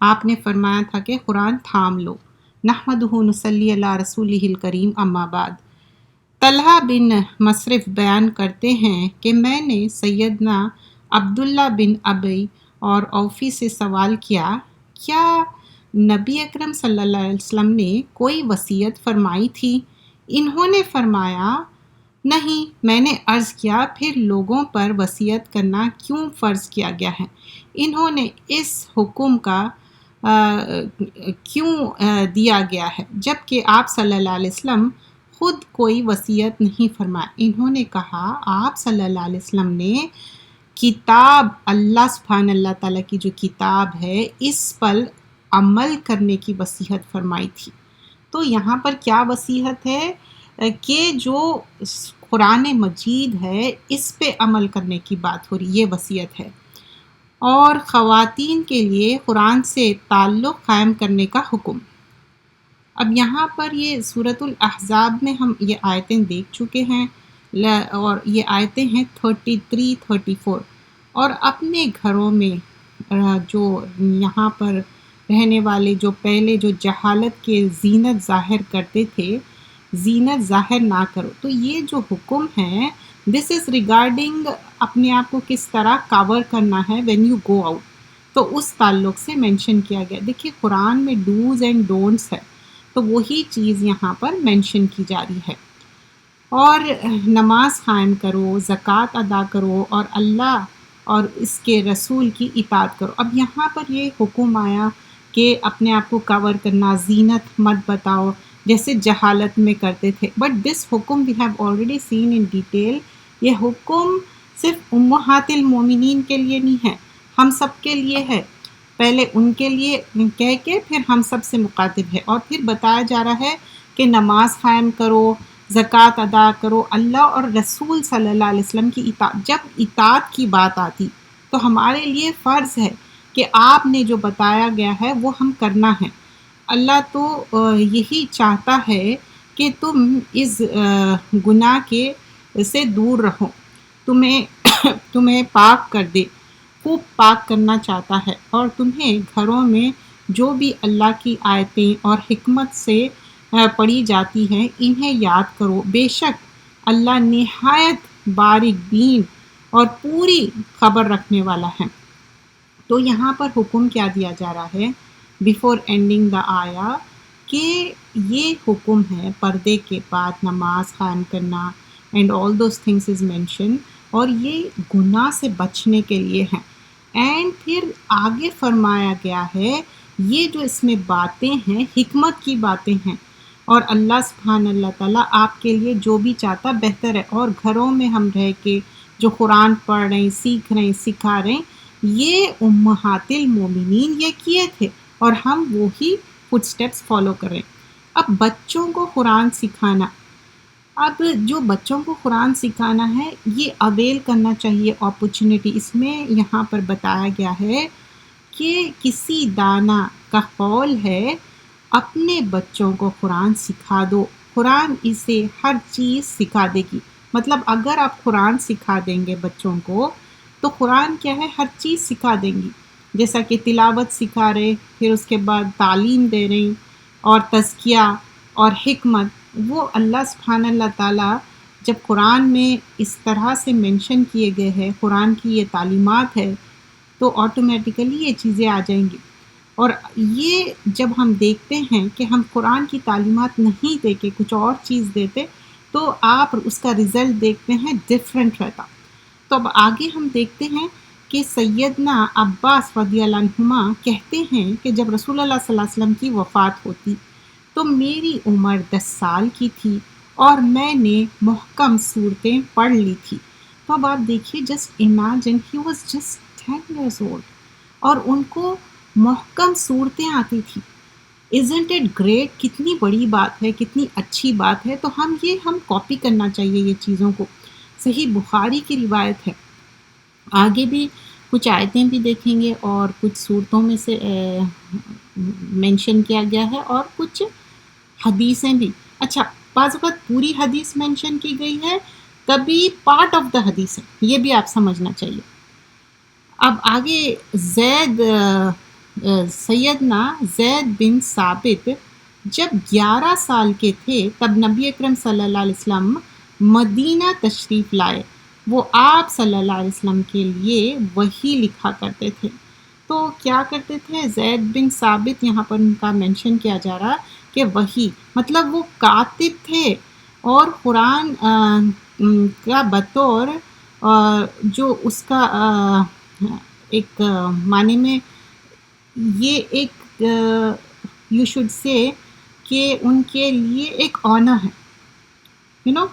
آپ نے فرمایا تھا کہ قرآن تھام لو۔ نحمدہ نصلی علی رسولہ الکریم، اما بعد۔ طلحہ بن مصرف بیان کرتے ہیں کہ میں نے سیدنا عبداللہ بن ابی اور اوفی سے سوال کیا نبی اکرم صلی اللہ علیہ وسلم نے کوئی وصیت فرمائی تھی؟ انہوں نے فرمایا نہیں۔ میں نے عرض کیا پھر لوگوں پر وصیت کرنا کیوں فرض کیا گیا ہے؟ انہوں نے اس حکم کا کیوں دیا گیا ہے جبکہ آپ صلی اللہ علیہ وسلم خود کوئی وصیت نہیں فرمایا؟ انہوں نے کہا آپ صلی اللہ علیہ وسلم نے کتاب اللہ سبحان اللہ تعالیٰ کی جو کتاب ہے اس پر عمل کرنے کی وصیت فرمائی تھی۔ تو یہاں پر کیا وصیت ہے کہ جو قرآن مجید ہے اس پہ عمل کرنے کی بات ہو رہی، یہ وصیت ہے۔ اور خواتین کے لیے قرآن سے تعلق قائم کرنے کا حکم۔ اب یہاں پر یہ سورۃ الاحزاب میں ہم یہ آیتیں دیکھ چکے ہیں، اور یہ آیتیں ہیں 33 34۔ اور اپنے گھروں میں جو یہاں پر رہنے والے جو پہلے جو جہالت کے زینت ظاہر کرتے تھے، زینت ظاہر نہ کرو۔ تو یہ جو حکم ہے دس از ریگارڈنگ اپنے آپ کو کس طرح کور کرنا ہے وین یو گو آؤٹ، تو اس تعلق سے مینشن کیا گیا۔ دیکھیے قرآن میں ڈوز اینڈ ڈونٹس ہے، تو وہی چیز یہاں پر مینشن کی جا رہی ہے۔ اور نماز قائم کرو، زکوٰۃ ادا کرو، اور اللہ اور اس کے رسول کی اطاعت کرو۔ اب یہاں پر یہ حکم آیا کہ اپنے آپ کو کور کرنا، زینت مت بتاؤ جیسے جہالت میں کرتے تھے، بٹ دس حکم we have already seen in detail. یہ حکم صرف امہات المومنین کے لیے نہیں ہے، ہم سب کے لیے ہے۔ پہلے ان کے لیے کہہ کے پھر ہم سب سے مخاطب ہے، اور پھر بتایا جا رہا ہے کہ نماز قائم کرو، زکوٰۃ ادا کرو، اللہ اور رسول صلی اللہ علیہ وسلم کی اطاعت۔ جب اطاعت کی بات آتی تو ہمارے لیے فرض ہے کہ آپ نے جو بتایا گیا ہے وہ ہم کرنا ہے۔ اللہ تو یہی چاہتا ہے کہ تم اس گناہ کے سے دور رہو، تمہیں پاک کر دے، خوب پاک کرنا چاہتا ہے، اور تمہیں گھروں میں جو بھی اللہ کی آیتیں اور حکمت سے پڑھی جاتی ہیں انہیں یاد کرو، بے شک اللہ نہایت باریک بین اور پوری خبر رکھنے والا ہے۔ تو یہاں پر حکم کیا دیا جا رہا ہے بیفور اینڈنگ دا آیا، کہ یہ حکم ہے پردے کے بعد نماز قائم کرنا and all those things is mention, اور یہ گناہ سے بچنے کے لیے ہیں۔ اینڈ پھر آگے فرمایا گیا ہے یہ جو اس میں باتیں ہیں حکمت کی باتیں ہیں، اور اللہ سبحانہ اللہ تعالیٰ آپ کے لیے جو بھی چاہتا بہتر ہے۔ اور گھروں میں ہم رہ کے جو قرآن پڑھ رہے ہیں، سیکھ رہے ہیں، سکھا رہے ہیں، یہ امہات المومنین یہ کیے تھے، اور ہم وہی فٹ سٹیپس فالو کر رہے ہیں۔ اب بچوں کو قرآن سکھانا، اب جو بچوں کو قرآن سکھانا ہے یہ اویل کرنا چاہیے اپرچونٹی۔ اس میں یہاں پر بتایا گیا ہے کہ کسی دانا کا قول ہے اپنے بچوں کو قرآن سکھا دو، قرآن اسے ہر چیز سکھا دے گی۔ مطلب اگر آپ قرآن سکھا دیں گے بچوں کو تو قرآن کیا ہے، ہر چیز سکھا دیں گی، جیسا کہ تلاوت سکھا رہے، پھر اس کے بعد تعلیم دے رہے، اور تزکیہ اور حکمت۔ وہ اللہ سبحانہ اللہ تعالیٰ جب قرآن میں اس طرح سے مینشن کیے گئے ہیں، قرآن کی یہ تعلیمات ہے، تو آٹومیٹیکلی یہ چیزیں آ جائیں گی۔ اور یہ جب ہم دیکھتے ہیں کہ ہم قرآن کی تعلیمات نہیں دے کے کچھ اور چیز دیتے تو آپ اس کا رزلٹ دیکھتے ہیں ڈفرینٹ رہتا۔ تو اب آگے ہم دیکھتے ہیں کہ سیدنا عباس رضی اللہ عنہما کہتے ہیں کہ جب رسول اللہ صلی اللہ علیہ وسلم کی وفات ہوتی تو میری عمر 10 سال کی تھی اور میں نے محکم صورتیں پڑھ لی تھی۔ تو اب آپ دیکھیے، just imagine he was just 10 years old اور ان کو محکم صورتیں آتی تھی۔ Isn't it great؟ کتنی بڑی بات ہے، کتنی اچھی بات ہے۔ تو ہم کاپی کرنا چاہیے یہ چیزوں کو۔ صحیح بخاری کی روایت ہے، آگے بھی کچھ آیتیں بھی دیکھیں گے اور کچھ صورتوں میں سے مینشن کیا گیا ہے، اور کچھ حدیثیں بھی۔ اچھا، بعض اوقات پوری حدیث مینشن کی گئی ہے، کبھی پارٹ آف دا حدیث ہے، یہ بھی آپ سمجھنا چاہیے۔ اب آگے زید سیدنا زید بن ثابت جب 11 سال کے تھے تب نبی اکرم صلی اللہ علیہ وسلم مدینہ تشریف لائے. وہ آپ صلی اللہ علیہ وسلم کے لیے وحی لکھا کرتے تھے. تو کیا کرتے تھے؟ زید بن ثابت یہاں پر ان کا مینشن کیا جا رہا کہ وحی مطلب وہ کاتب تھے، اور قرآن کا بطور جو اس کا ایک معنی میں یہ ایک یو شوڈ سے کہ ان کے لیے ایک آنر ہے، یو نو،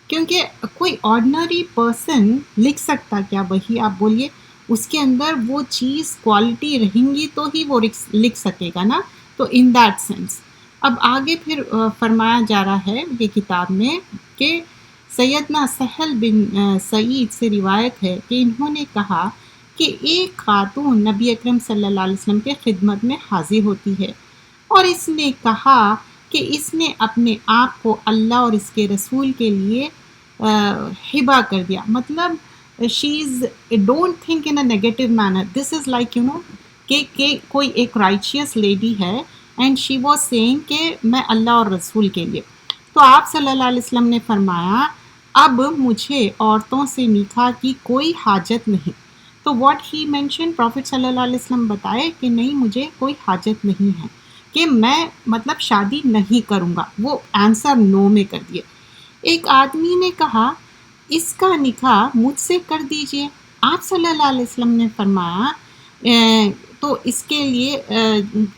کیونکہ کوئی آرڈنری پرسن لکھ سکتا کیا وہی؟ آپ بولیے، اس کے اندر وہ چیز کوالٹی رہیں گی تو ہی وہ لکھ سکے گا نا. تو ان دیٹ سینس اب آگے پھر فرمایا جا رہا ہے یہ کتاب میں کہ سیدنا سہل بن سعید سے روایت ہے کہ انہوں نے کہا کہ ایک خاتون نبی اکرم صلی اللہ علیہ وسلم کے خدمت میں حاضر ہوتی ہے اور اس نے کہا کہ اس نے اپنے آپ کو اللہ اور اس کے رسول کے لیے ہبا کر دیا. مطلب she is don't think in a negative manner, this is like کہ کوئی ایک رائچیس لیڈی ہے اینڈ شی واز سیئنگ کہ میں اللہ اور رسول کے لیے. تو آپ صلی اللہ علیہ وسلم نے فرمایا اب مجھے عورتوں سے نکاح کی کوئی حاجت نہیں. تو واٹ ہی مینشن، پروفٹ صلی اللہ علیہ وسلم بتائے کہ نہیں مجھے کوئی حاجت نہیں ہے کہ میں مطلب شادی نہیں کروں گا. وہ آنسر نو میں کر دیے. ایک آدمی نے کہا اس کا نکاح مجھ سے کر دیجئے. آپ صلی اللہ علیہ وسلم نے فرمایا تو اس کے لیے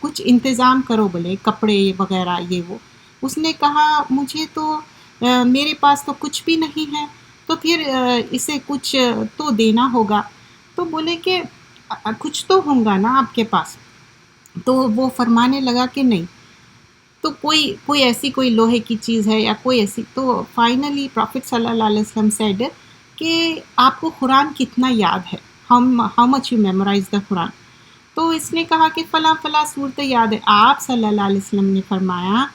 کچھ انتظام کرو، بولے کپڑے وغیرہ یہ وہ. اس نے کہا مجھے تو میرے پاس تو کچھ بھی نہیں ہے، تو پھر اسے کچھ تو دینا ہوگا. تو بولے کہ کچھ تو ہوگا نا آپ کے پاس. تو وہ فرمانے لگا کہ نہیں، تو کوئی ایسی کوئی لوہے کی چیز ہے یا کوئی ایسی. تو فائنلی پروفٹ صلی اللہ علیہ وسلم سیڈ کہ آپ کو قرآن کتنا یاد ہے، how much you memorize the قرآن. تو اس نے کہا کہ فلاں فلاں صورت یاد ہے. آپ صلی اللہ علیہ وسلم نے فرمایا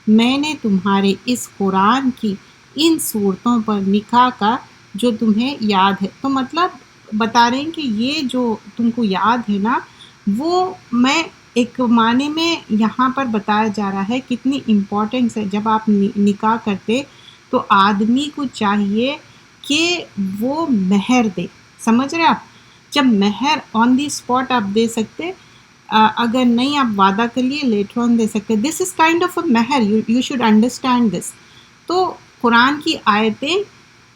میں نے تمہارے اس قرآن کی ان صورتوں پر نکاح کا جو تمہیں یاد ہے. تو مطلب بتا رہے ہیں کہ یہ جو تم کو یاد ہے نا، وہ میں ایک معنی میں یہاں پر بتایا جا رہا ہے کتنی امپورٹنس ہے. جب آپ نکاح کرتے تو آدمی کو چاہیے کہ وہ مہر دے. سمجھ رہے آپ؟ جب مہر آن دی اسپاٹ آپ دے سکتے، اگر نہیں آپ وعدہ کر لیے لیٹر آن دے سکتے. دس از کائنڈ آف اے مہر، یو شوڈ انڈرسٹینڈ دس. تو قرآن کی آیتیں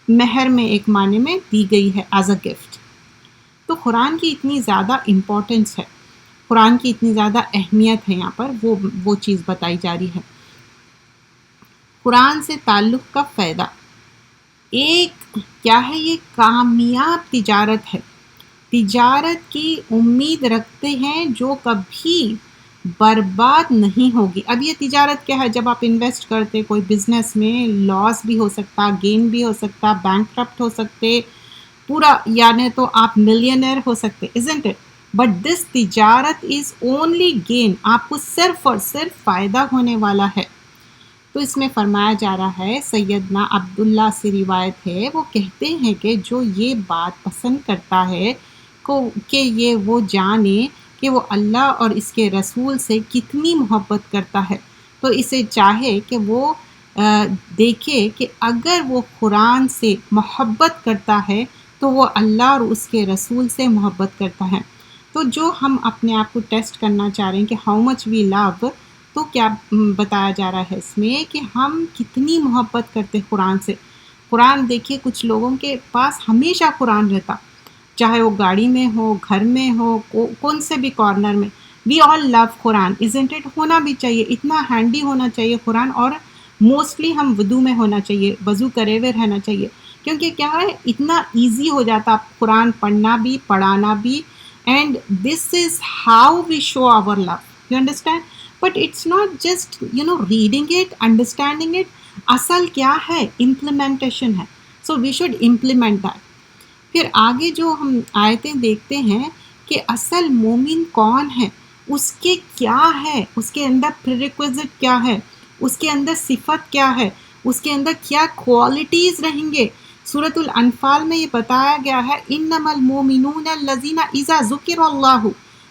مہر میں ایک معنی میں دی گئی ہے ایز اے گفٹ. تو قرآن کی اتنی زیادہ امپورٹنس ہے، قرآن کی اتنی زیادہ اہمیت ہے، یہاں پر وہ چیز بتائی جا رہی ہے. قرآن سے تعلق کا فائدہ ایک کیا ہے؟ یہ کامیاب تجارت ہے. تجارت کی امید رکھتے ہیں جو کبھی برباد نہیں ہوگی. اب یہ تجارت کیا ہے؟ جب آپ انویسٹ کرتے کوئی بزنس میں، لاس بھی ہو سکتا، گین بھی ہو سکتا، بینکرپٹ ہو سکتے پورا، یعنی تو آپ ملینئر ہو سکتے، isn't it؟ بٹ دس تجارت از اونلی گین، آپ کو صرف اور صرف فائدہ ہونے والا ہے. تو اس میں فرمایا جا رہا ہے، سیدنا عبداللہ سے روایت ہے، وہ کہتے ہیں کہ جو یہ بات پسند کرتا ہے کہ یہ وہ جانے کہ وہ اللہ اور اس کے رسول سے کتنی محبت کرتا ہے، تو اسے چاہے کہ وہ دیکھے کہ اگر وہ قرآن سے محبت کرتا ہے تو وہ اللہ اور اس کے رسول سے محبت کرتا ہے. تو جو ہم اپنے آپ کو ٹیسٹ کرنا چاہ رہے ہیں کہ ہاؤ مچ وی لو، تو کیا بتایا جا رہا ہے اس میں کہ ہم کتنی محبت کرتے قرآن سے. قرآن دیکھیے کچھ لوگوں کے پاس ہمیشہ قرآن رہتا، چاہے وہ گاڑی میں ہو، گھر میں ہو، کون سے بھی کارنر میں. وی آل لو قرآن، isn't it؟ ہونا بھی چاہیے، اتنا ہینڈی ہونا چاہیے قرآن. اور موسٹلی ہم وضو میں ہونا چاہیے، وضو کرے ہوئے رہنا چاہیے، کیونکہ کیا ہے اتنا ایزی ہو جاتا قرآن پڑھنا بھی پڑھانا بھی. And this is how we show our love, you understand. But it's not just reading it, understanding it. اصل کیا ہے؟ امپلیمنٹیشن ہے. So we should implement that. پھر آگے جو ہم آیتیں دیکھتے ہیں کہ اصل مومن کون ہے، اس کے کیا ہے، اس کے اندر پریریکوزٹ کیا ہے، اس کے اندر صفت کیا ہے، اس کے اندر کیا کوالٹیز رہیں گے. سورۃ الانفال میں یہ بتایا گیا ہے انما المؤمنون الذین اذا ذکر اللہ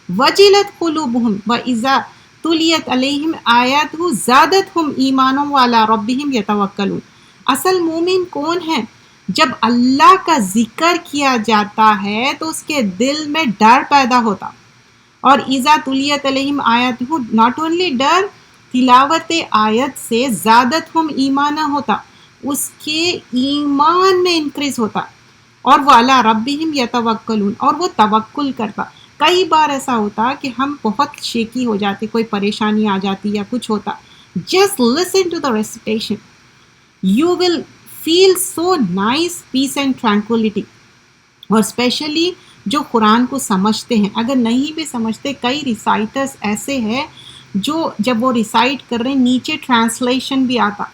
وجلت قلوبہم وَإِذَا تُلِيَتْ عَلَيْهِمْ آیاتہ زادتہم ایمانا وعلی ربہم یتوکلون۔ اصل مومن کون ہے؟ جب اللہ کا ذکر کیا جاتا ہے تو اس کے دل میں ڈر پیدا ہوتا، اور اذا تلیت علیہم آیاتہ، ناٹ اونلی ڈر، تلاوت آیت سے زادت ہم ایمانہ ہوتا، اس کے ایمان میں انکریز ہوتا، اور وہ علی ربہم یتوکلون، اور وہ توکل کرتا۔ کئی بار ایسا ہوتا کہ ہم بہت شیکی ہو جاتے، کوئی پریشانی آ جاتی یا کچھ ہوتا، just listen to the recitation, you will feel so nice peace and tranquility۔ اور اسپیشلی جو قرآن کو سمجھتے ہیں، اگر نہیں بھی سمجھتے، کئی ریسائٹرز ایسے ہیں جو جب وہ ریسائٹ کر رہے ہیں نیچے ٹرانسلیشن بھی آتا،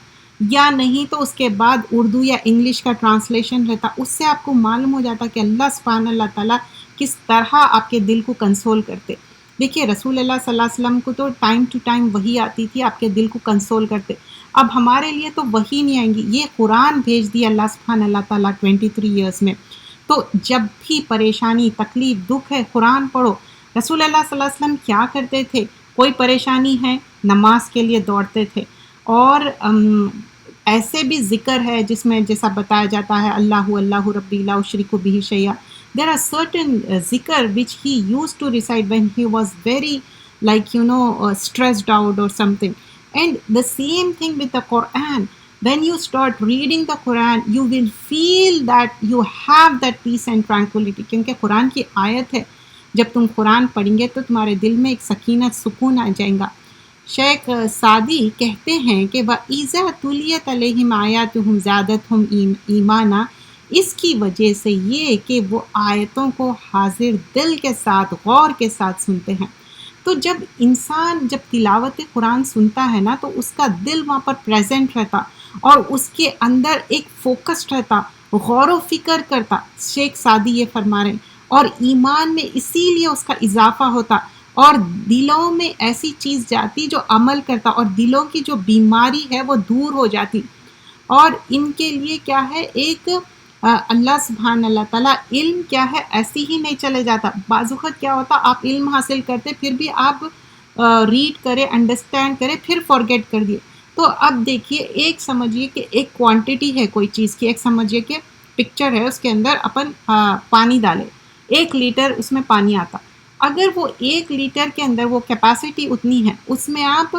یا نہیں تو اس کے بعد اردو یا انگلش کا ٹرانسلیشن رہتا، اس سے آپ کو معلوم ہو جاتا کہ اللہ سبحانہ اللہ تعالیٰ کس طرح آپ کے دل کو کنسول کرتے۔ دیکھیے رسول اللہ صلی اللہ علیہ وسلم کو تو ٹائم ٹو ٹائم وہی آتی تھی، آپ کے دل کو کنسول کرتے۔ اب ہمارے لیے تو وہی نہیں آئیں گی، یہ قرآن بھیج دیا اللہ سبحانہ اللہ تعالیٰ 23 ایئرس میں، تو جب بھی پریشانی، تکلیف، دکھ ہے، قرآن پڑھو۔ رسول اللہ صلی اللہ علیہ وسلم کیا کرتے تھے؟ کوئی پریشانی ہے نماز کے لیے دوڑتے تھے، اور ایسے بھی ذکر ہے جس میں جیسا بتایا جاتا ہے اللہ اللہ ربی لا اشرک بہ شیئا، there are certain zikr which he used to recite when he was very stressed out or something. And the same thing with the Quran. When you start reading the Quran, you will feel that you have that peace and tranquility. کیونکہ قرآن کی آیت ہے، جب تم قرآن پڑھیں گے تو تمہارے دل میں ایک سکینت، سکون آ جائے گا۔ شیخ سعدی کہتے ہیں کہ وَإِذَا تُلِيَتْ عَلَيْهِمْ آیَاتُهُمْ زَادَتْهُمْ ایمانا، اس کی وجہ سے یہ کہ وہ آیتوں کو حاضر دل کے ساتھ، غور کے ساتھ سنتے ہیں۔ تو جب انسان جب تلاوت قرآن سنتا ہے نا تو اس کا دل وہاں پر پریزنٹ رہتا، اور اس کے اندر ایک فوکسڈ رہتا، غور و فکر کرتا، شیخ سعدی یہ فرما رہے ہیں، اور ایمان میں اسی لیے اس کا اضافہ ہوتا، اور دلوں میں ایسی چیز جاتی جو عمل کرتا، اور دلوں کی جو بیماری ہے وہ دور ہو جاتی۔ اور ان کے لیے کیا ہے، ایک اللہ سبحانہ اللہ تعالیٰ علم کیا ہے ایسی ہی نہیں چلے جاتا۔ بعض وقت کیا ہوتا، آپ علم حاصل کرتے پھر بھی آپ ریڈ کرے، انڈرسٹینڈ کرے، پھر فارگیٹ کر دیے۔ تو اب دیکھیے، ایک سمجھیے کہ ایک کوانٹٹی ہے کوئی چیز کی، ایک سمجھیے کہ پکچر ہے، اس کے اندر اپن پانی ڈالے، 1 لیٹر اس میں پانی آتا، اگر وہ 1 لیٹر کے اندر وہ کیپیسٹی اتنی ہے، اس میں آپ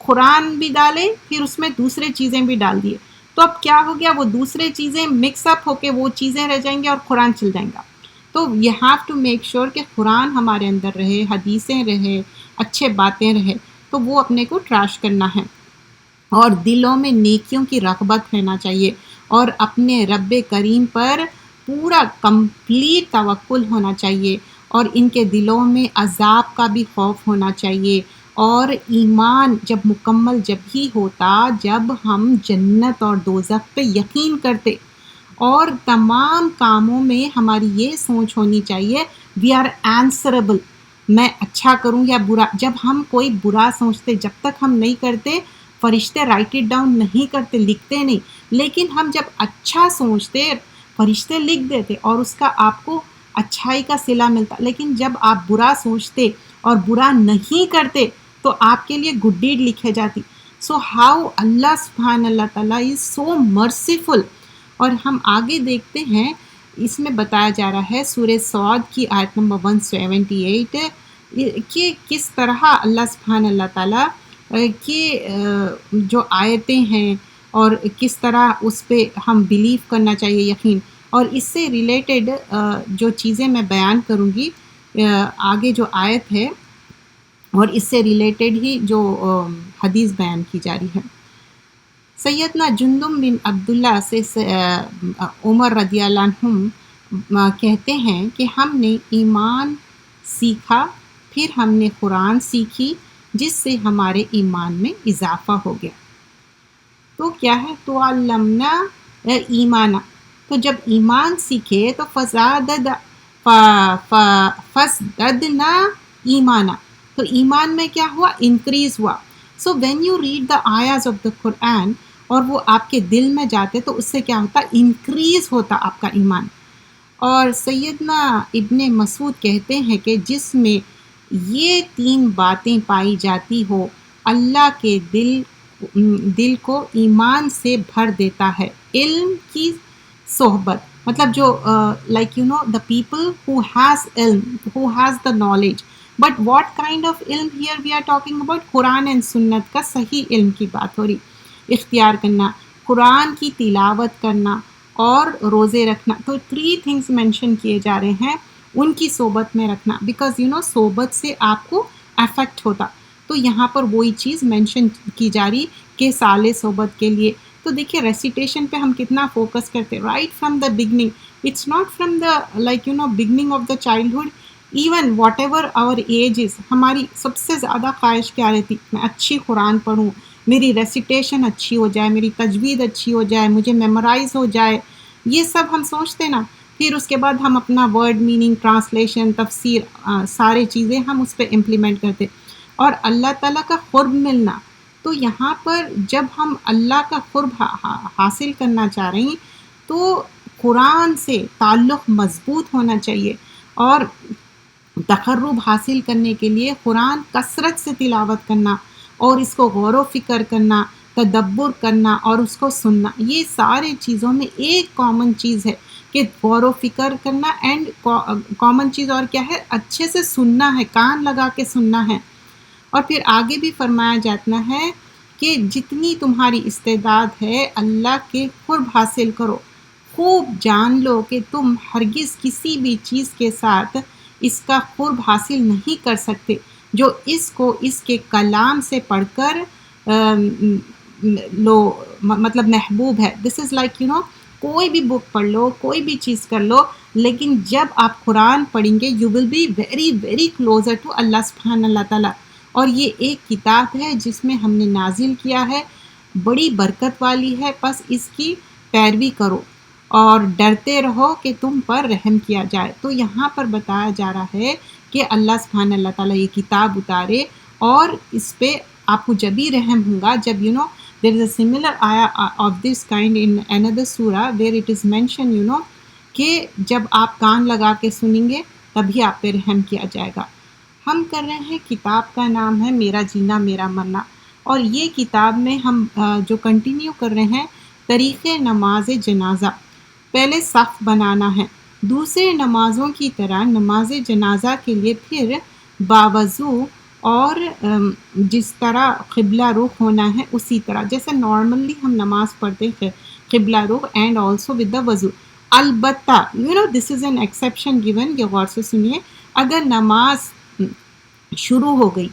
قرآن بھی ڈالیں، پھر اس میں دوسرے چیزیں بھی ڈال دیے، تو اب کیا ہو گیا، وہ دوسرے چیزیں مکس اپ ہو کے وہ چیزیں رہ جائیں گے اور قرآن چل جائیں گا۔ تو you have to make sure کہ قرآن ہمارے اندر رہے، حدیثیں رہے، اچھے باتیں رہے، تو وہ اپنے کو ٹریش کرنا ہے، اور دلوں میں نیکیوں کی رغبت رہنا چاہیے، اور اپنے رب کریم پر پورا کمپلیٹ توکل ہونا چاہیے، اور ان کے دلوں میں عذاب کا بھی خوف ہونا چاہیے۔ اور ایمان جب مکمل جب ہی ہوتا جب ہم جنت اور دوزخ پہ یقین کرتے، اور تمام کاموں میں ہماری یہ سوچ ہونی چاہیے وی آر آنسربل، میں اچھا کروں یا برا۔ جب ہم کوئی برا سوچتے، جب تک ہم نہیں کرتے، فرشتے رائٹ اٹ ڈاؤن نہیں کرتے، لکھتے نہیں، لیکن ہم جب اچھا سوچتے فرشتے لکھ دیتے، اور اس کا آپ کو اچھائی کا صلہ ملتا۔ لیکن جب آپ برا سوچتے اور برا نہیں کرتے تو آپ کے لیے گڈ ڈیڈ لکھے جاتی۔ سو ہاؤ اللہ سبحانہ اللہ تعالیٰ از سو مرسیفل۔ اور ہم آگے دیکھتے ہیں، اس میں بتایا جا رہا ہے سورہ صاد کی آیت نمبر 178 کہ کس طرح اللہ سبحانہ اللہ تعالیٰ کے جو آیتیں ہیں اور کس طرح اس پہ ہم بیلیو کرنا چاہیے، یقین۔ اور اس سے ریلیٹڈ جو چیزیں میں بیان کروں گی، آگے جو آیت ہے اور اس سے ریلیٹڈ ہی جو حدیث بیان کی جا رہی ہے۔ سیدنا جندب بن عبداللہ سے عمر رضی اللہ عنہم کہتے ہیں کہ ہم نے ایمان سیکھا، پھر ہم نے قرآن سیکھی، جس سے ہمارے ایمان میں اضافہ ہو گیا۔ تو کیا ہے، تو علمنا ایمانا، تو جب ایمان سیکھے تو فزددنا ایمانا، تو ایمان میں کیا ہوا، انکریز ہوا۔ So when you read the آیاز آف دا قرآن اور وہ آپ کے دل میں جاتے تو اس سے کیا ہوتا، انکریز ہوتا آپ کا ایمان۔ اور سیدنا ابن مسعود کہتے ہیں کہ جس میں یہ 3 باتیں پائی جاتی ہو، اللہ کے دل کو ایمان سے بھر دیتا ہے۔ علم کی صحبت، مطلب جو like you know the people who has علم، who has the knowledge, but what kind of علم here we are talking about? Quran and Sunnah کا صحیح علم کی بات ہو رہی، اختیار کرنا، قرآن کی تلاوت کرنا اور روزے رکھنا۔ تو 3 تھنگس مینشن کیے جا رہے ہیں، ان کی صحبت میں رکھنا، بیکاز یو نو صحبت سے آپ کو افیکٹ ہوتا۔ تو یہاں پر وہی چیز مینشن کی جا رہی کہ سال صحبت کے لیے۔ تو دیکھیے ریسیٹیشن پہ ہم کتنا فوکس کرتے، right from the beginning, it's not from the like you know beginning of the childhood, even whatever our age is, ہماری سب سے زیادہ خواہش کیا رہتی؟ میں اچھی قرآن پڑھوں، میری ریسیٹیشن اچھی ہو جائے، میری تجوید اچھی ہو جائے، مجھے میمورائز ہو جائے، یہ سب ہم سوچتے نا۔ پھر اس کے بعد ہم اپنا ورڈ میننگ، ٹرانسلیشن، تفسیر، سارے چیزیں ہم اس پہ امپلیمنٹ کرتے، اور اللہ تعالیٰ کا قرب ملنا۔ تو یہاں پر جب ہم اللہ کا قرب حاصل کرنا چاہ رہے ہیں تو قرآن سے تعلق مضبوط ہونا چاہیے، اور تقرب حاصل کرنے کے لیے قرآن کثرت سے تلاوت کرنا، اور اس کو غور و فکر کرنا، تدبر کرنا اور اس کو سننا، یہ سارے چیزوں میں ایک کامن چیز ہے کہ غور و فکر کرنا، اینڈ کامن چیز اور کیا ہے؟ اچھے سے سننا ہے، کان لگا کے سننا ہے۔ اور پھر آگے بھی فرمایا جاتا ہے کہ جتنی تمہاری استعداد ہے اللہ کے قرب حاصل کرو، خوب جان لو کہ تم ہرگز کسی بھی چیز کے ساتھ اس کا قرب حاصل نہیں کر سکتے جو اس کو اس کے کلام سے پڑھ کر لو، مطلب محبوب ہے۔ دس از لائک یو نو، کوئی بھی بک پڑھ لو، کوئی بھی چیز کر لو، لیکن جب آپ قرآن پڑھیں گے you will be very very closer to Allah سبحانہ اللہ تعالیٰ۔ اور یہ ایک کتاب ہے جس میں ہم نے نازل کیا ہے، بڑی برکت والی ہے، بس اس کی پیروی کرو اور ڈرتے رہو کہ تم پر رحم کیا جائے۔ تو یہاں پر بتایا جا رہا ہے کہ اللہ سبحانہ اللہ تعالیٰ یہ کتاب اتارے، اور اس پہ آپ کو جب ہی رحم ہوگا جب you know there is a similar ayah of this kind in another surah where it is mentioned you know کہ جب آپ کان لگا کے سنیں گے تبھی آپ پہ رحم کیا جائے گا۔ ہم کر رہے ہیں، کتاب کا نام ہے میرا جینا میرا مرنا، اور یہ کتاب میں ہم جو کنٹینیو کر رہے ہیں طریقے نماز جنازہ۔ پہلے صف بنانا ہے، دوسرے نمازوں کی طرح نماز جنازہ کے لیے پھر باوضو اور جس طرح قبلہ رخ ہونا ہے اسی طرح جیسے نارملی ہم نماز پڑھتے ہیں، قبلہ رخ اینڈ آلسو ود دا وضو۔ البتہ you know this is an exception given, یہ غور سے سنیے، اگر نماز شروع ہو گئی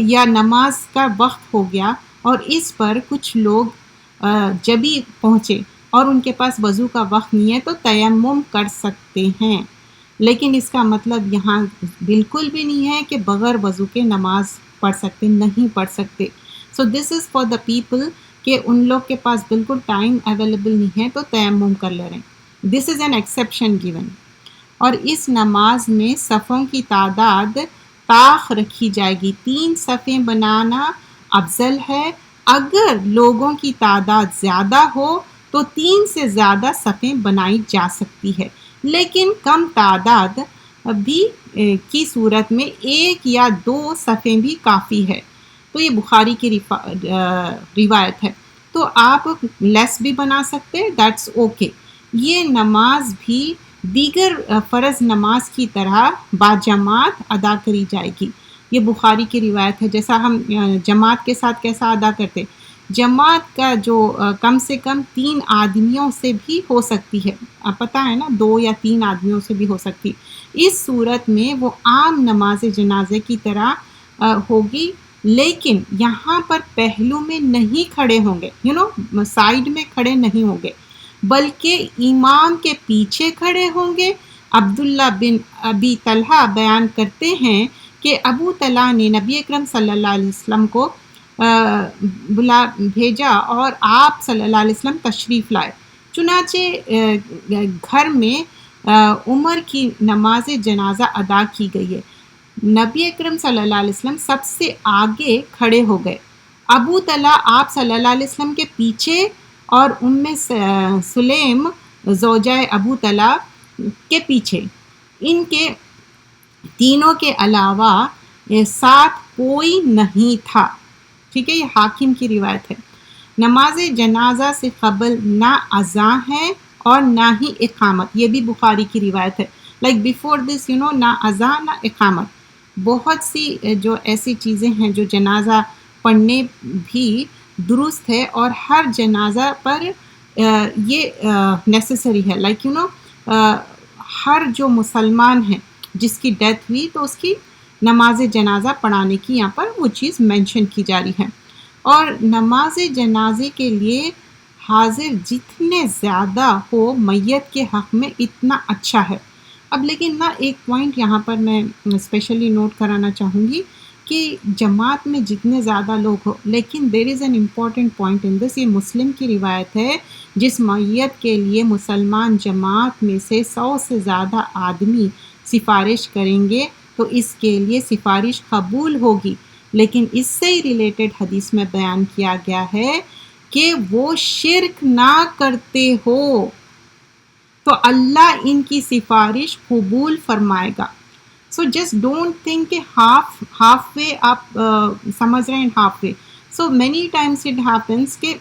یا نماز کا وقت ہو گیا اور اس پر کچھ لوگ جبھی پہنچے اور ان کے پاس وضو کا وقت نہیں ہے تو تیمم کر سکتے ہیں، لیکن اس کا مطلب یہاں بالکل بھی نہیں ہے کہ بغیر وضو کے نماز پڑھ سکتے، نہیں پڑھ سکتے۔ سو دس از فار دا پیپل کہ ان لوگ کے پاس بالکل ٹائم اویلیبل نہیں ہے تو تیمم کر لے رہے ہیں، دس از این ایکسیپشن گیون۔ اور اس نماز میں صفوں کی تعداد طاق رکھی جائے گی، 3 صفیں بنانا افضل ہے، اگر لوگوں کی تعداد زیادہ ہو تو 3 سے زیادہ صفیں بنائی جا سکتی ہے، لیکن کم تعداد بھی کی صورت میں 1 یا 2 صفیں بھی کافی ہے۔ تو یہ بخاری کی روایت ہے، تو آپ لیس بھی بنا سکتے، دیٹس اوکے۔ یہ نماز بھی دیگر فرض نماز کی طرح باجماعت ادا کری جائے گی، یہ بخاری کی روایت ہے۔ جیسا ہم جماعت کے ساتھ کیسا ادا کرتے، جماعت کا جو کم سے کم 3 آدمیوں سے بھی ہو سکتی ہے، آپ پتہ ہے نا 2 یا 3 آدمیوں سے بھی ہو سکتی، اس صورت میں وہ عام نماز جنازے کی طرح ہوگی، لیکن یہاں پر پہلو میں نہیں کھڑے ہوں گے، یو نو سائیڈ میں کھڑے نہیں ہوں گے، بلکہ امام کے پیچھے کھڑے ہوں گے۔ عبداللہ بن ابی طلحہ بیان کرتے ہیں کہ ابو طلحہ نے نبی اکرم صلی اللہ علیہ وسلم کو بلا بھیجا اور آپ صلی اللہ علیہ وسلم تشریف لائے، چنانچہ گھر میں عمر کی نماز جنازہ ادا کی گئی ہے، نبی اکرم صلی اللہ علیہ وسلم سب سے آگے کھڑے ہو گئے، ابو طلحہ آپ صلی اللہ علیہ وسلم کے پیچھے اور سلیم زوجہ ابو طلحہ کے پیچھے، ان کے تینوں کے علاوہ ساتھ کوئی نہیں تھا. ٹھیک ہے، یہ حاکم کی روایت ہے. نماز جنازہ سے قبل نہ اذان ہے اور نہ ہی اقامت، یہ بھی بخاری کی روایت ہے. لائک بیفور دس نہ اذان نہ اقامت. بہت سی جو ایسی چیزیں ہیں جو جنازہ پڑھنے بھی درست ہے، اور ہر جنازہ پر یہ نیسیسری ہے. لائک ہر جو مسلمان ہے جس کی ڈیتھ ہوئی تو اس کی نماز جنازہ پڑھانے کی یہاں پر وہ چیز مینشن کی جا رہی ہے. اور نماز جنازے کے لیے حاضر جتنے زیادہ ہو میت کے حق میں اتنا اچھا ہے. اب لیکن ایک پوائنٹ یہاں پر میں اسپیشلی نوٹ کرانا چاہوں گی کہ جماعت میں جتنے زیادہ لوگ ہو، لیکن there is an important point in this. یہ مسلم کی روایت ہے، جس میت کے لیے مسلمان جماعت میں سے 100 سے زیادہ آدمی سفارش کریں گے تو اس کے لیے سفارش قبول ہوگی. لیکن اس سے ہی ریلیٹڈ حدیث میں بیان کیا گیا ہے کہ وہ شرک نہ کرتے ہو تو اللہ ان کی سفارش قبول فرمائے گا. سو جسٹ ڈونٹ تھنک کہ ہاف وے آپ سمجھ رہے ہیں، half way. So many Times it happens کہ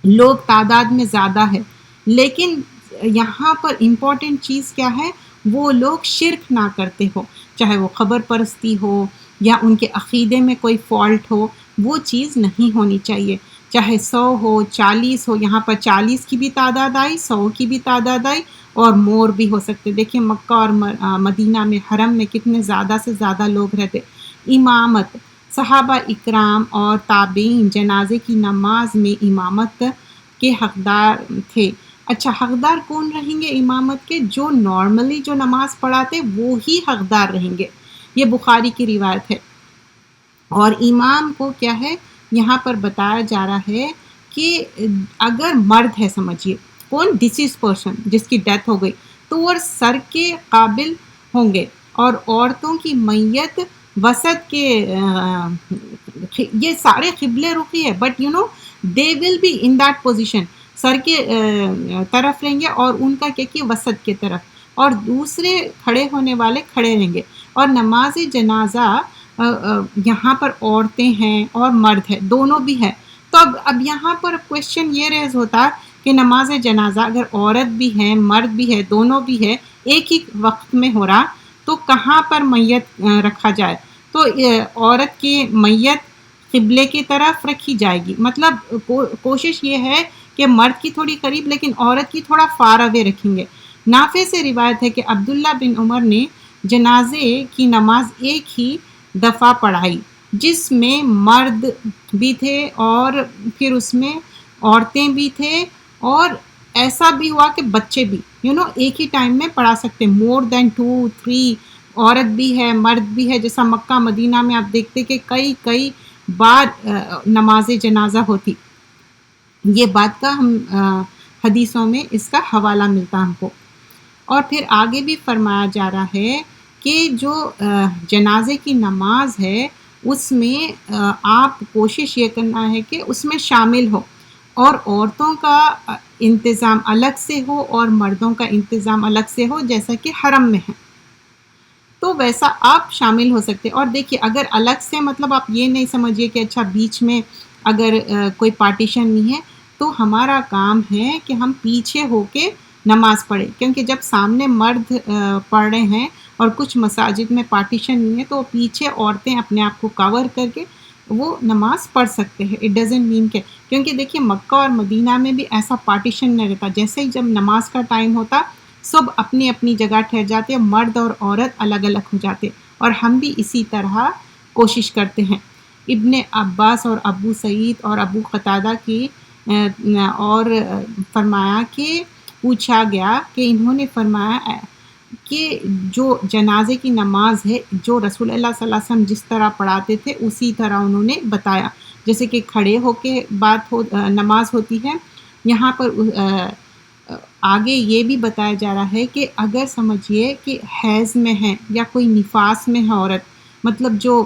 لوگ تعداد میں زیادہ ہے، لیکن یہاں پر امپورٹنٹ چیز کیا ہے، وہ لوگ شرک نہ کرتے ہو، چاہے وہ خبر پرستی ہو یا ان کے عقیدے میں کوئی فالٹ ہو، وہ چیز نہیں ہونی چاہیے. چاہے 100 ہو 40 ہو، یہاں پر 40 کی بھی تعداد آئی، 100 کی بھی تعداد آئی، اور مور بھی ہو سکتے. دیکھیں مکہ اور مدینہ میں حرم میں کتنے زیادہ سے زیادہ لوگ رہتے. امامت، صحابہ اکرام اور تابعین جنازے کی نماز میں امامت کے حقدار تھے. اچھا، حقدار کون رہیں گے امامت کے؟ جو نارملی جو نماز پڑھاتے وہی حقدار رہیں گے. یہ بخاری کی روایت ہے. اور امام کو کیا ہے یہاں پر بتایا جا رہا ہے کہ اگر مرد ہے، سمجھیے کون، ڈیسیز پرسن جس کی ڈیتھ ہو گئی، تو وہ سر کے قابل ہوں گے، اور عورتوں کی میت وسط کے یہ سارے قبلے رخی ہے، but they will be in that position, سر کے طرف رہیں گے، اور ان کا کیا کہ وسط کے طرف، اور دوسرے کھڑے ہونے والے کھڑے رہیں گے. اور نماز جنازہ یہاں پر عورتیں ہیں اور مرد ہے، دونوں بھی ہے. تو اب یہاں پر کویشچن یہ ریز ہوتا کہ نماز جنازہ اگر عورت بھی ہے مرد بھی ہے دونوں بھی ہے ایک ہی وقت میں ہو رہا، تو کہاں پر میت رکھا جائے؟ تو عورت کی میت قبلے کی طرف رکھی جائے گی. مطلب کوشش یہ ہے کہ مرد کی تھوڑی قریب لیکن عورت کی تھوڑا فار اوے رکھیں گے. نافع سے روایت ہے کہ عبداللہ بن عمر نے جنازے کی نماز ایک ہی دفعہ پڑھائی، جس میں مرد بھی تھے اور پھر اس میں عورتیں بھی تھے، اور ایسا بھی ہوا کہ بچے بھی ایک ہی ٹائم میں پڑھا سکتے، مور دین 2-3 عورت بھی ہے مرد بھی ہے. جیسا مکہ مدینہ میں آپ دیکھتے کہ کئی بار نماز جنازہ ہوتی. یہ بات کا ہم حدیثوں میں اس کا حوالہ ملتا ہم کو. اور پھر آگے بھی فرمایا جا رہا ہے کہ جو جنازے کی نماز ہے اس میں آپ کوشش یہ کرنا ہے کہ اس میں شامل ہو، اور عورتوں کا انتظام الگ سے ہو اور مردوں کا انتظام الگ سے ہو، جیسا کہ حرم میں ہے تو ویسا آپ شامل ہو سکتے. اور دیکھیے اگر الگ سے مطلب آپ یہ نہیں سمجھیے کہ اچھا بیچ میں اگر کوئی پارٹیشن نہیں ہے تو ہمارا کام ہے کہ ہم پیچھے ہو کے نماز پڑھے، کیونکہ جب سامنے مرد پڑھ رہے ہیں اور کچھ مساجد میں پارٹیشن نہیں ہے تو پیچھے عورتیں اپنے آپ کو کور کر کے وہ نماز پڑھ سکتے ہیں. اٹ ڈزنٹ مین کہ، کیونکہ دیکھیے مکہ اور مدینہ میں بھی ایسا پارٹیشن نہیں رہتا. جیسے ہی جب نماز کا ٹائم ہوتا سب اپنی اپنی جگہ ٹھہر جاتے، مرد اور عورت الگ الگ ہو جاتے، اور ہم بھی اسی طرح کوشش کرتے ہیں. ابن عباس اور ابو سعید اور ابو قتادہ کی اور فرمایا کہ پوچھا گیا کہ انہوں نے فرمایا کہ جو جنازے کی نماز ہے جو رسول اللہ صلی اللہ علیہ وسلم جس طرح پڑھاتے تھے اسی طرح انہوں نے بتایا، جیسے کہ کھڑے ہو کے نماز ہوتی ہے. یہاں پر آگے یہ بھی بتایا جا رہا ہے کہ اگر سمجھیے کہ حیض میں ہے یا کوئی نفاس میں ہے عورت، مطلب جو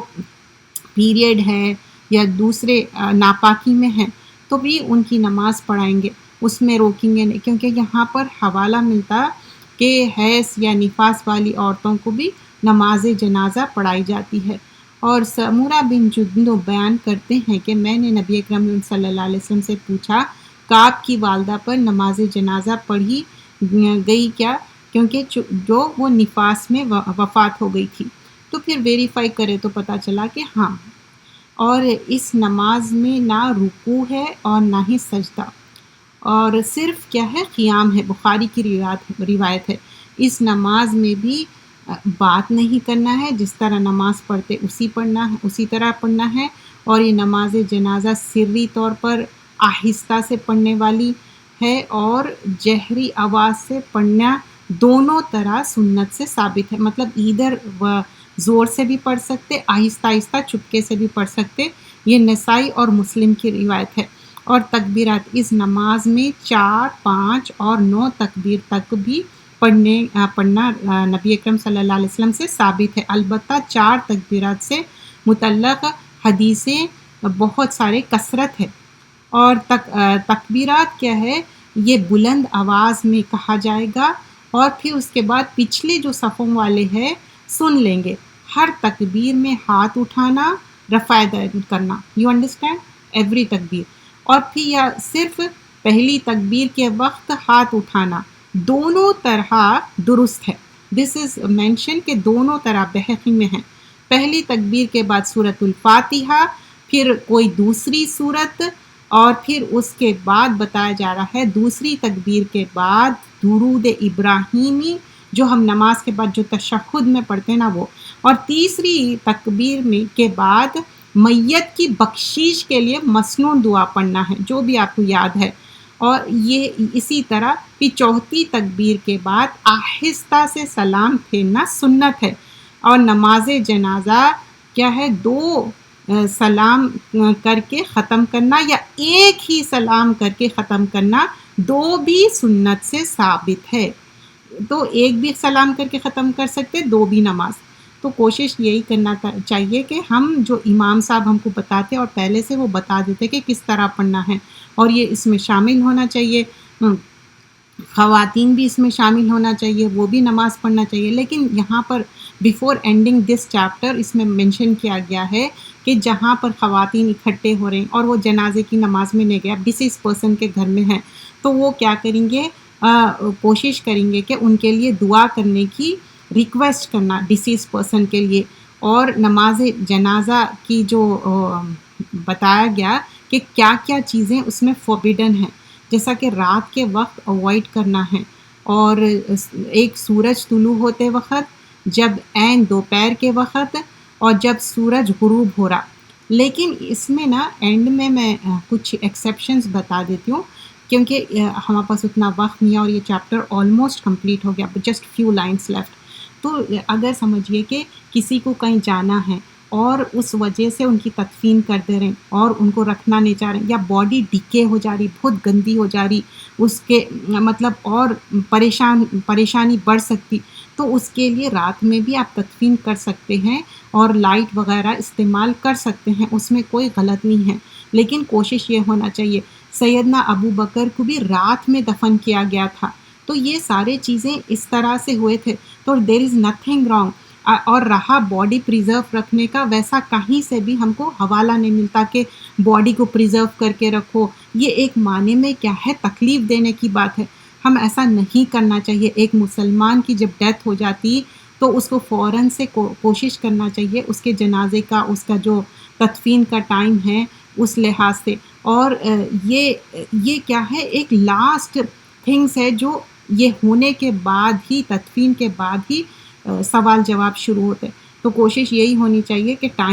پیریڈ ہے یا دوسرے ناپاکی میں ہے، تو بھی ان کی نماز پڑھائیں گے، اس میں روکیں گے نہیں. کیونکہ یہاں پر حوالہ ملتا کہ حیض یا نفاس والی عورتوں کو بھی نماز جنازہ پڑھائی جاتی ہے. اور سمورہ بن جندب بیان کرتے ہیں کہ میں نے نبی اکرم صلی اللہ علیہ وسلم سے پوچھا کعب کی والدہ پر نماز جنازہ پڑھی گئی کیا، کیونکہ جو وہ نفاس میں وفات ہو گئی تھی، تو پھر ویریفائی کرے تو پتہ چلا کہ ہاں، اور اس نماز میں نہ رکوع ہے اور نہ ہی سجدہ، اور صرف کیا ہے قیام ہے، بخاری کی روایت ہے۔ اس نماز میں بھی بات نہیں کرنا ہے، جس طرح نماز پڑھتے اسی طرح پڑھنا ہے، اور یہ نماز جنازہ سری طور پر آہستہ سے پڑھنے والی ہے اور جہری آواز سے پڑھنا دونوں طرح سنت سے ثابت ہے، مطلب ادھر زور سے بھی پڑھ سکتے، آہستہ آہستہ چپکے سے بھی پڑھ سکتے، یہ نسائی اور مسلم کی روایت ہے۔ اور تکبیرات، اس نماز میں 4، 5 اور 9 تکبیر تک بھی پڑھنا نبی اکرم صلی اللہ علیہ وسلم سے ثابت ہے۔ البتہ 4 تکبیرات سے متعلق حدیثیں بہت سارے کثرت ہے، اور تکبیرات کیا ہے، یہ بلند آواز میں کہا جائے گا، اور پھر اس کے بعد پچھلے جو صفوں والے ہیں سن لیں گے۔ ہر تکبیر میں ہاتھ اٹھانا، رفع دین کرنا، یو انڈرسٹینڈ، ایوری تکبیر، اور پھر یا صرف پہلی تکبیر کے وقت ہاتھ اٹھانا، دونوں طرح درست ہے۔ دس از مینشن کہ دونوں طرح بحقی میں ہے۔ پہلی تکبیر کے بعد سورۃ الفاتحہ، پھر کوئی دوسری سورت، اور پھر اس کے بعد بتایا جا رہا ہے دوسری تکبیر کے بعد درود ابراہیمی، جو ہم نماز کے بعد جو تشہد میں پڑھتے ہیں نا وہ، اور تیسری تکبیر میں کے بعد میت کی بخشش کے لیے مسنون دعا پڑھنا ہے، جو بھی آپ کو یاد ہے، اور یہ اسی طرح پھر چوتھی تکبیر کے بعد آہستہ سے سلام پھیرنا سنت ہے۔ اور نماز جنازہ کیا ہے، 2 سلام کر کے ختم کرنا یا ایک ہی سلام کر کے ختم کرنا، 2 بھی سنت سے ثابت ہے۔ تو ایک بھی سلام کر کے ختم کر سکتے، 2 بھی نماز۔ تو کوشش یہی کرنا چاہیے کہ ہم جو امام صاحب ہم کو بتاتے اور پہلے سے وہ بتا دیتے کہ کس طرح پڑھنا ہے، اور یہ اس میں شامل ہونا چاہیے، خواتین بھی اس میں شامل ہونا چاہیے، وہ بھی نماز پڑھنا چاہیے۔ لیکن یہاں پر بیفور اینڈنگ دس چیپٹر اس میں مینشن کیا گیا ہے کہ جہاں پر خواتین اکٹھے ہو رہے ہیں اور وہ جنازے کی نماز میں نہیں گیا، ڈسیز پرسن کے گھر میں ہیں، تو وہ کیا کریں گے، کوشش کریں گے کہ ان کے لیے دعا کرنے کی ریکویسٹ کرنا ڈسیز پرسن کے لیے۔ اور نماز جنازہ کی جو بتایا گیا کہ کیا کیا چیزیں اس میں فوربیڈن ہیں، جیسا کہ رات کے وقت اوائڈ کرنا ہے، اور ایک سورج طلوع ہوتے وقت، جب عین دوپہر کے وقت، اور جب سورج غروب ہو رہا۔ لیکن اس میں نا اینڈ میں کچھ ایکسیپشنز بتا دیتی ہوں، کیونکہ ہمارے پاس اتنا وقت نہیں ہے اور یہ چیپٹر آلموسٹ کمپلیٹ ہو گیا، جسٹ فیو لائنس لیفٹ۔ تو اگر سمجھیے کہ کسی کو کہیں جانا ہے اور اس وجہ سے ان کی تدفین کر دے رہے ہیں اور ان کو رکھنا نہیں چاہ رہے ہیں، یا باڈی ڈکے ہو جا رہی، بہت گندی ہو جا رہی، اس کے مطلب اور پریشانی بڑھ سکتی، تو اس کے لیے رات میں بھی آپ تدفین کر سکتے ہیں اور لائٹ وغیرہ استعمال کر سکتے ہیں، اس میں کوئی غلط نہیں ہے۔ لیکن کوشش یہ ہونا چاہیے، سیدنا ابو بکر کو بھی رات میں دفن کیا گیا تھا، تو یہ سارے چیزیں اس طرح سے ہوئے تھے، تو دیر از نتھنگ رانگ۔ اور رہا باڈی پریزرو رکھنے کا، ویسا کہیں سے بھی ہم کو حوالہ نہیں ملتا کہ باڈی کو پریزرو کر کے رکھو، یہ ایک معنی میں کیا ہے، تکلیف دینے کی بات ہے، ہم ایسا نہیں کرنا چاہیے۔ ایک مسلمان کی جب ڈیتھ ہو جاتی تو اس کو فوراً سے کوشش کرنا چاہیے اس کے جنازے کا، اس کا جو تدفین کا ٹائم ہے اس لحاظ سے، اور یہ کیا ہے، ایک لاسٹ تھنگس ہے جو یہ ہونے کے بعد ہی، تدفین کے بعد ہی سوال جواب شروع ہوتے، تو کوشش یہی ہونی چاہیے کہ ٹائم